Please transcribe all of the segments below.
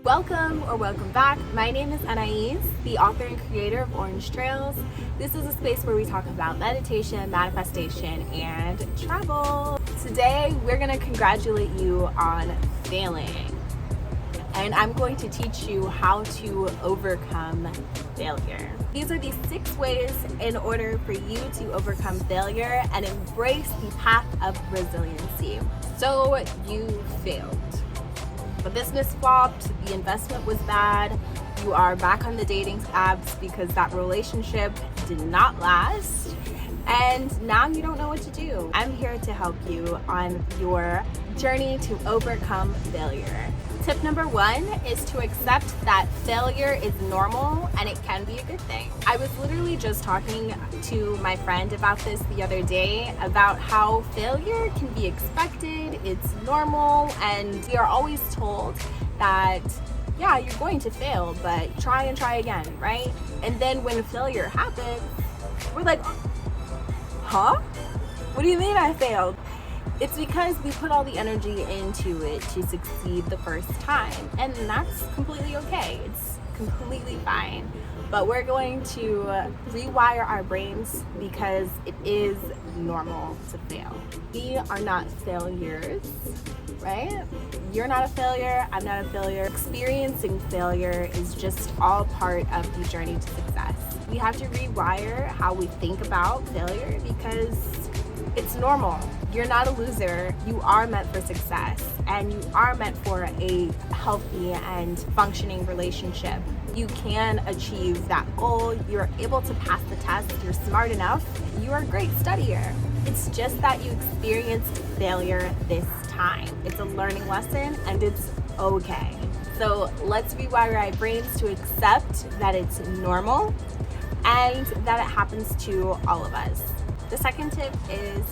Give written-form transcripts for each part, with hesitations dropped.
Welcome or welcome back. My name is Anais, the author and creator of Orange Trails. This is a space where we talk about meditation, manifestation, and travel. Today, we're going to congratulate you on failing. And I'm going to teach you how to overcome failure. These are the 6 ways in order for you to overcome failure and embrace the path of resiliency. So you failed. The business flopped, the investment was bad, you are back on the dating apps because that relationship did not last, and now you don't know what to do. I'm here to help you on your journey to overcome failure. Tip number 1 is to accept that failure is normal and it can be a good thing. I was literally just talking to my friend about this the other day, about how failure can be expected, it's normal, and we are always told that, yeah, you're going to fail, but try and try again, right? And then when failure happens, we're like, huh? What do you mean I failed? It's because we put all the energy into it to succeed the first time, and that's completely okay. It's completely fine. But we're going to rewire our brains because it is normal to fail. We are not failures, right? You're not a failure, I'm not a failure. Experiencing failure is just all part of the journey to success. We have to rewire how we think about failure because it's normal. You're not a loser. You are meant for success, and you are meant for a healthy and functioning relationship. You can achieve that goal. You're able to pass the test. You're smart enough. You are a great studier. It's just that you experienced failure this time. It's a learning lesson, and it's okay. So let's rewire our brains to accept that it's normal and that it happens to all of us. The second tip is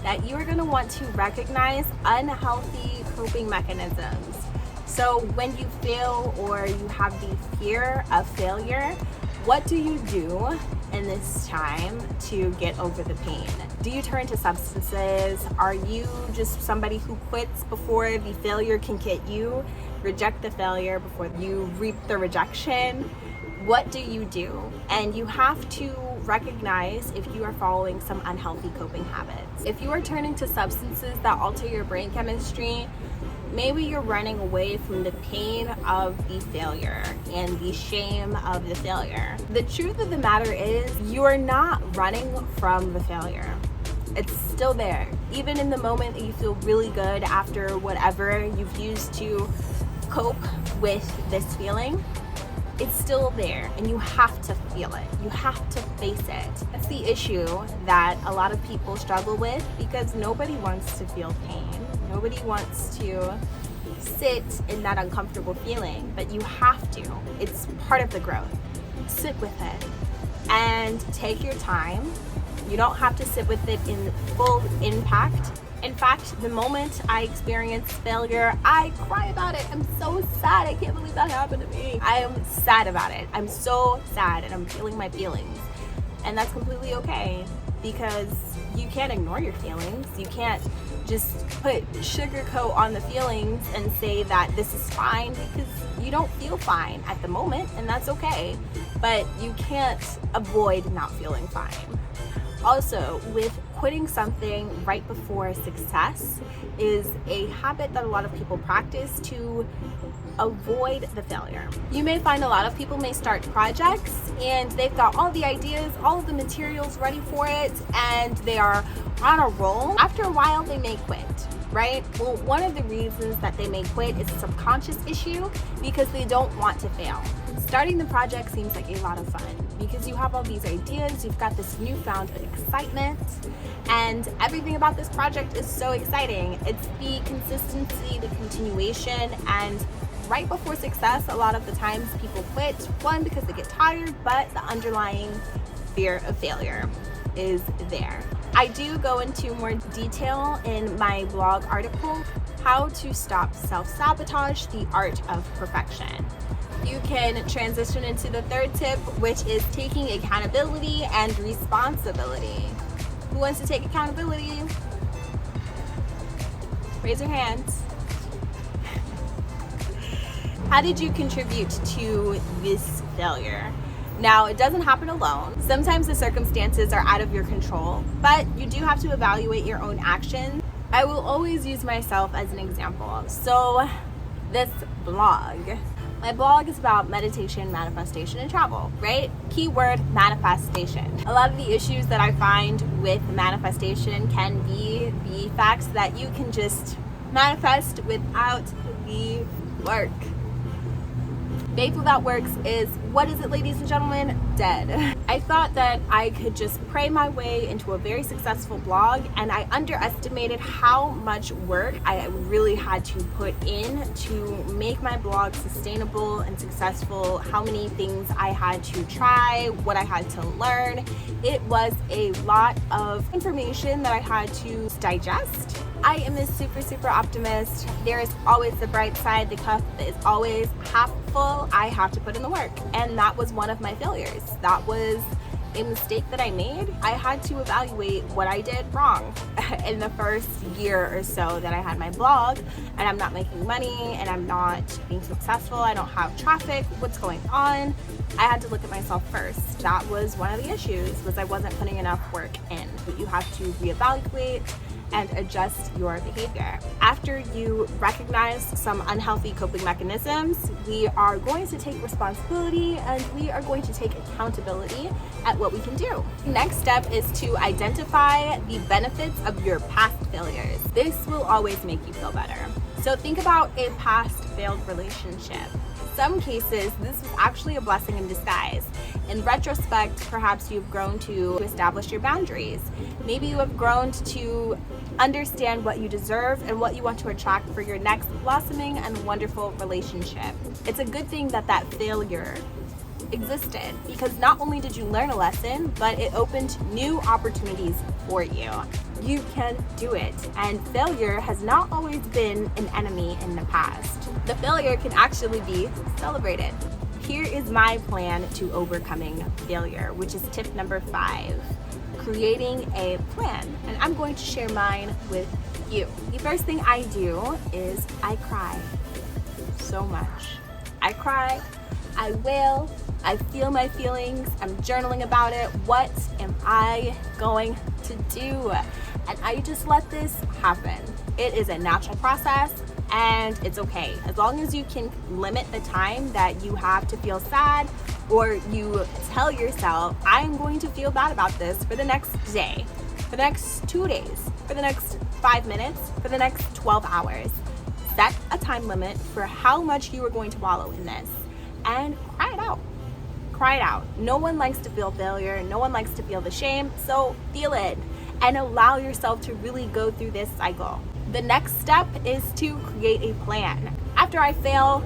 that you are going to want to recognize unhealthy coping mechanisms. So when you fail or you have the fear of failure, what do you do in this time to get over the pain? Do you turn to substances? Are you just somebody who quits before the failure can get you? Reject the failure before you reap the rejection? What do you do? And you have to recognize if you are following some unhealthy coping habits. If you are turning to substances that alter your brain chemistry, maybe you're running away from the pain of the failure and the shame of the failure. The truth of the matter is, you are not running from the failure. It's still there. Even in the moment that you feel really good after whatever you've used to cope with this feeling, it's still there, and you have to feel it. You have to face it. That's the issue that a lot of people struggle with, because nobody wants to feel pain. Nobody wants to sit in that uncomfortable feeling, but you have to. It's part of the growth. Sit with it and take your time. You don't have to sit with it in full impact. In fact, the moment I experience failure, I cry about it. I'm so sad. I can't believe that happened to me. I am sad about it. I'm so sad, and I'm feeling my feelings. And that's completely okay, because you can't ignore your feelings. You can't just put sugarcoat on the feelings and say that this is fine, because you don't feel fine at the moment, and that's okay. But you can't avoid not feeling fine. Also, with quitting something right before success is a habit that a lot of people practice to avoid the failure. You may find a lot of people may start projects and they've got all the ideas, all of the materials ready for it, and they are on a roll. After a while, they may quit, right? Well, one of the reasons that they may quit is a subconscious issue, because they don't want to fail. Starting the project seems like a lot of fun because you have all these ideas, you've got this newfound excitement, and everything about this project is so exciting. It's the consistency, the continuation, and right before success, a lot of the times people quit. One, because they get tired, but the underlying fear of failure is there. I do go into more detail in my blog article, How to Stop Self-Sabotage, the Art of Perfection. You can transition into the third tip, which is taking accountability and responsibility. Who wants to take accountability? Raise your hands. How did you contribute to this failure? Now, it doesn't happen alone. Sometimes the circumstances are out of your control, but you do have to evaluate your own actions. I will always use myself as an example. So, this blog. My blog is about meditation, manifestation, and travel, right? Keyword manifestation. A lot of the issues that I find with manifestation can be the facts that you can just manifest without the work. Faith without works is, what is it, ladies and gentlemen? Dead. I thought that I could just pray my way into a very successful blog, and I underestimated how much work I really had to put in to make my blog sustainable and successful, how many things I had to try, what I had to learn. It was a lot of information that I had to digest. I am a super optimist. There is always the bright side. The cup is always half full. I have to put in the work. And that was one of my failures. That was a mistake that I made. I had to evaluate what I did wrong in the first year or so that I had my blog, and I'm not making money and I'm not being successful. I don't have traffic. What's going on? I had to look at myself first. That was one of the issues, was I wasn't putting enough work in. But you have to reevaluate and adjust your behavior. After you recognize some unhealthy coping mechanisms, we are going to take responsibility and we are going to take accountability at what we can do. Next step is to identify the benefits of your past failures. This will always make you feel better. So think about a past failed relationship. In some cases, this was actually a blessing in disguise. In retrospect, perhaps you've grown to establish your boundaries. Maybe you have grown to understand what you deserve and what you want to attract for your next blossoming and wonderful relationship. It's a good thing that that failure existed, because not only did you learn a lesson, but it opened new opportunities for you. You can do it, and failure has not always been an enemy in the past. The failure can actually be celebrated. Here is my plan to overcoming failure, which is tip number 5, creating a plan. And I'm going to share mine with you. The first thing I do is I cry so much. I cry, I wail, I feel my feelings, I'm journaling about it. What am I going to do? And I just let this happen. It is a natural process, and it's okay. As long as you can limit the time that you have to feel sad, or you tell yourself, I'm going to feel bad about this for the next day, for the next 2 days, for the next 5 minutes, for the next 12 hours. Set a time limit for how much you are going to wallow in this, and cry it out. Cry it out. No one likes to feel failure. No one likes to feel the shame. So feel it and allow yourself to really go through this cycle. The next step is to create a plan. After I fail,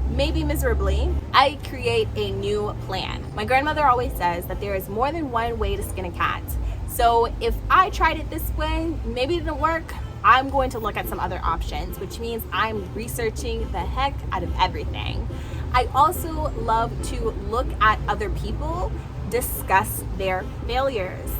maybe miserably, I create a new plan. My grandmother always says that there is more than one way to skin a cat. So if I tried it this way, maybe it didn't work, I'm going to look at some other options, which means I'm researching the heck out of everything. I also love to look at other people discuss their failures.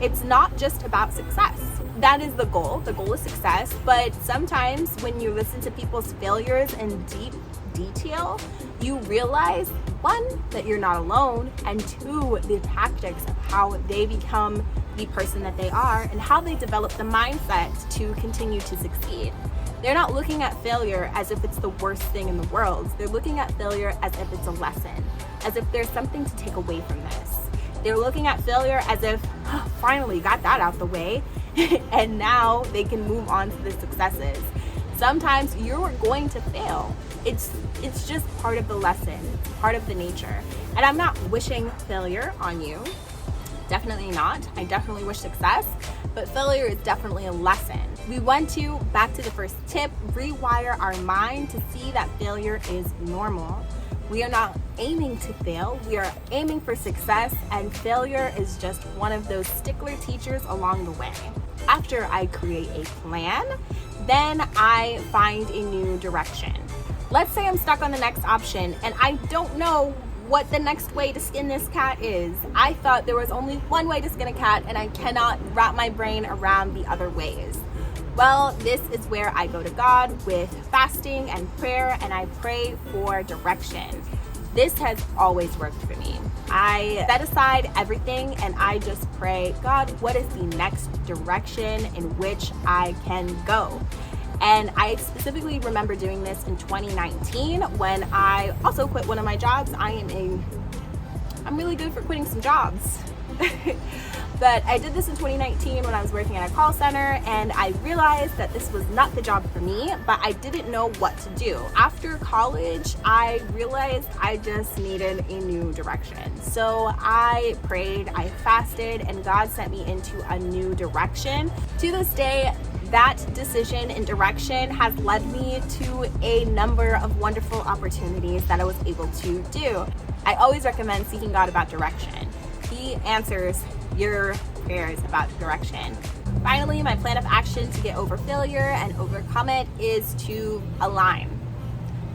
It's not just about success. That is the goal. The goal is success. But sometimes when you listen to people's failures in deep detail, you realize, 1, that you're not alone, and 2, the tactics of how they become the person that they are and how they develop the mindset to continue to succeed. They're not looking at failure as if it's the worst thing in the world. They're looking at failure as if it's a lesson, as if there's something to take away from this. They're looking at failure as if, finally got that out the way, and now they can move on to the successes. Sometimes you're going to fail. It's just part of the lesson, part of the nature. And I'm not wishing failure on you. Definitely not. I definitely wish success, but failure is definitely a lesson. We want to, back to the first tip, rewire our mind to see that failure is normal. We are not aiming to fail, we are aiming for success, and failure is just one of those stickler teachers along the way. After I create a plan, then I find a new direction. Let's say I'm stuck on the next option and I don't know what the next way to skin this cat is. I thought there was only one way to skin a cat and I cannot wrap my brain around the other ways. Well, this is where I go to God with fasting and prayer, and I pray for direction. This has always worked for me. I set aside everything and I just pray, God, what is the next direction in which I can go? And I specifically remember doing this in 2019 when I also quit one of my jobs. I'm really good for quitting some jobs. But I did this in 2019 when I was working at a call center, and I realized that this was not the job for me, but I didn't know what to do. After college, I realized I just needed a new direction. So I prayed, I fasted, and God sent me into a new direction. To this day, that decision and direction has led me to a number of wonderful opportunities that I was able to do. I always recommend seeking God about direction. He answers your prayers about direction. Finally, my plan of action to get over failure and overcome it is to align.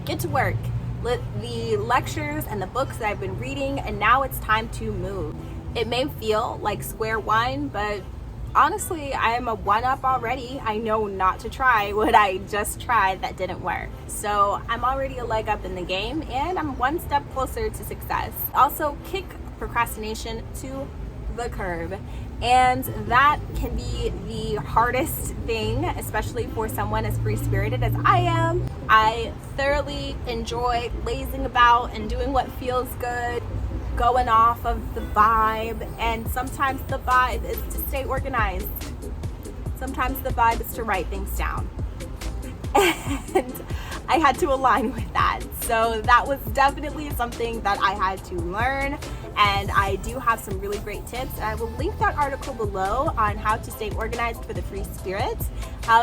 Get to work. Let the lectures and the books that I've been reading, and now it's time to move. It may feel like square one, but honestly, I am a one-up already. I know not to try what I just tried that didn't work. So I'm already a leg up in the game, and I'm one step closer to success. Also, kick procrastination to the curb, and that can be the hardest thing, especially for someone as free-spirited as I am. I thoroughly enjoy lazing about and doing what feels good, going off of the vibe, and sometimes the vibe is to stay organized. Sometimes the vibe is to write things down. And I had to align with that. So that was definitely something that I had to learn, and I do have some really great tips. And I will link that article below on how to stay organized for the free spirit,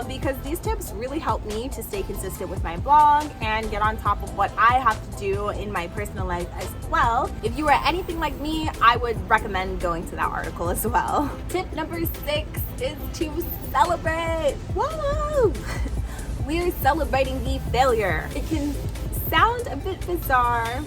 because these tips really help me to stay consistent with my blog and get on top of what I have to do in my personal life as well. If you are anything like me, I would recommend going to that article as well. Tip number 6 is to celebrate. Whoa! We're celebrating the failure. It can sound a bit bizarre.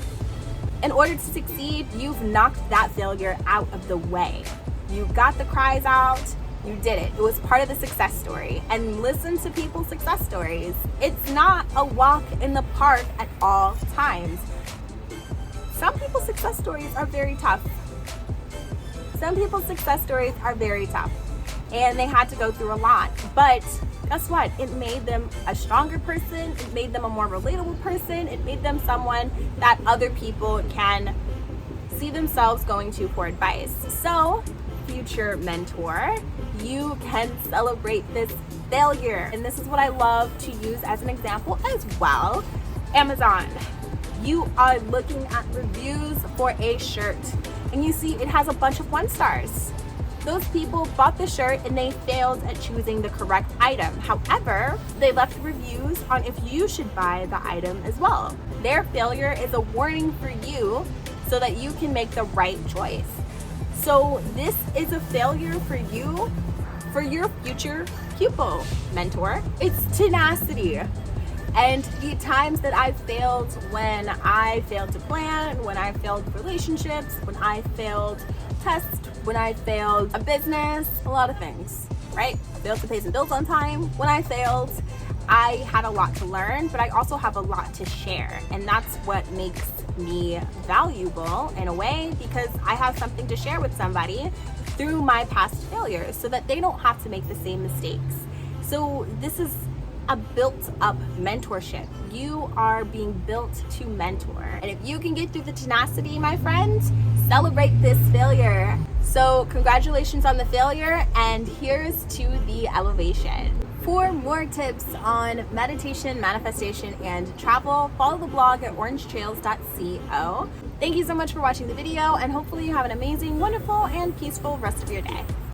In order to succeed, you've knocked that failure out of the way. You got the cries out, you did it. It was part of the success story. And listen to people's success stories. It's not a walk in the park at all times. Some people's success stories are very tough. Some people's success stories are very tough, and they had to go through a lot. But guess what? It made them a stronger person. It made them a more relatable person. It made them someone that other people can see themselves going to for advice. So, future mentor, you can celebrate this failure. And this is what I love to use as an example as well. Amazon. You are looking at reviews for a shirt, and you see it has a bunch of 1 stars. Those people bought the shirt and they failed at choosing the correct item. However, they left reviews on if you should buy the item as well. Their failure is a warning for you so that you can make the right choice. So this is a failure for you, for your future pupil mentor. It's tenacity. And the times that I failed, when I failed to plan, when I failed relationships, when I failed tests, when I failed a business, a lot of things, right? Failed to pay some bills on time. When I failed, I had a lot to learn, but I also have a lot to share. And that's what makes me valuable in a way, because I have something to share with somebody through my past failures so that they don't have to make the same mistakes. So this is a built-up mentorship. You are being built to mentor. And if you can get through the tenacity, my friends, celebrate this failure. So congratulations on the failure, and here's to the elevation. For more tips on meditation, manifestation, and travel, follow the blog at orangetrails.co. Thank you so much for watching the video, and hopefully you have an amazing, wonderful, and peaceful rest of your day.